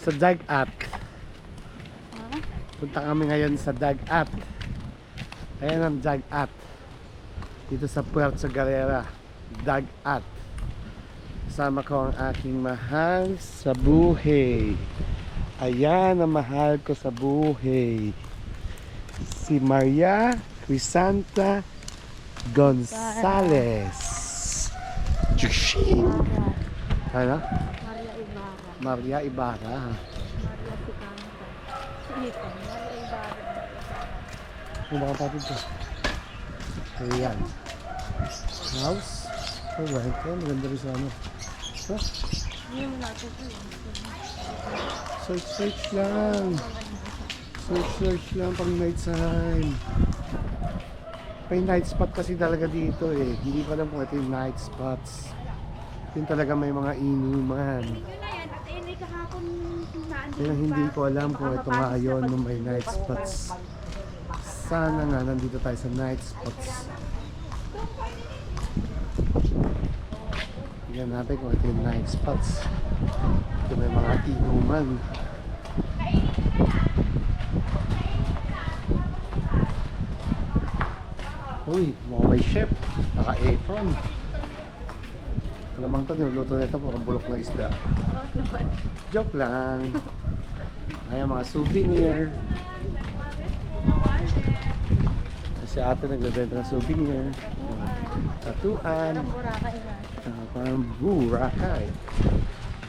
Sa Dagat. Ha? Punta kami ngayon sa Dagat. Ayan ang Dagat. Dito sa Puerto Galera. Dagat. Kasama ko ang aking mahal sa buhay. Ayan ang mahal ko sa buhay. Si Maria Crisanta Gonzales. Jushing! Ano? Maria Ibarra. Maria Ibarra. Maria Picanta. Ito, Maria Ibarra. Ano ba kapatid ko? Ayan. House. Oh, right. Maganda rin sa ano. So, Hindi mo natin ito. search lang. Search lang pag night time. May night spot kasi talaga dito eh. Hindi ko alam kung ito yung night spots. Yun talaga may mga inuman. Kaya hindi ko alam kung ito nga yun nung may night spots. Sana nga nandito tayo sa night spots. Tingnan natin kung ito yung night spots. Ito may mga inuman. Uy, mga may chef. Naka-apron. Alamang ito, niluluto na ito parang bulok na isda. Joke lang. Ayan, mga souvenir. Si ate nagbebenta ng souvenir. Tatuan. Parang Boracay.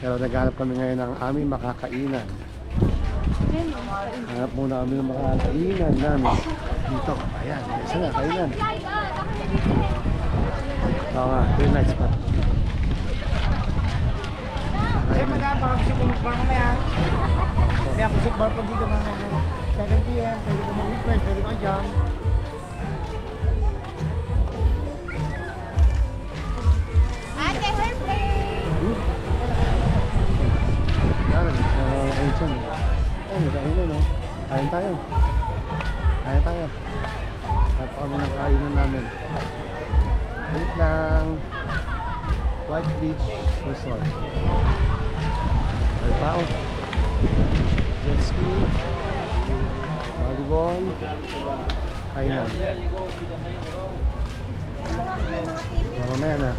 Pero naghanap kami ngayon ng aming makakainan. Hanap muna kami ng makakainan namin. Dito, ayan. Isa na, kainan. Oo nga, ito yung night spot. Eh, baka gusto ko mag-bar mamaya. Kaya kung bar pag dito mga 7 p.m. Pwede ko mag-request, pwede ko dyan. Ate, her friend! Yan, ayun siya. Ay, nagkainan, no? Kain tayo. Kain tayo. At kami ng kainan namin. Wait lang. White Beach Resort. Ay tao. Jet ski. Volleyball. Kainan. Mamaya na.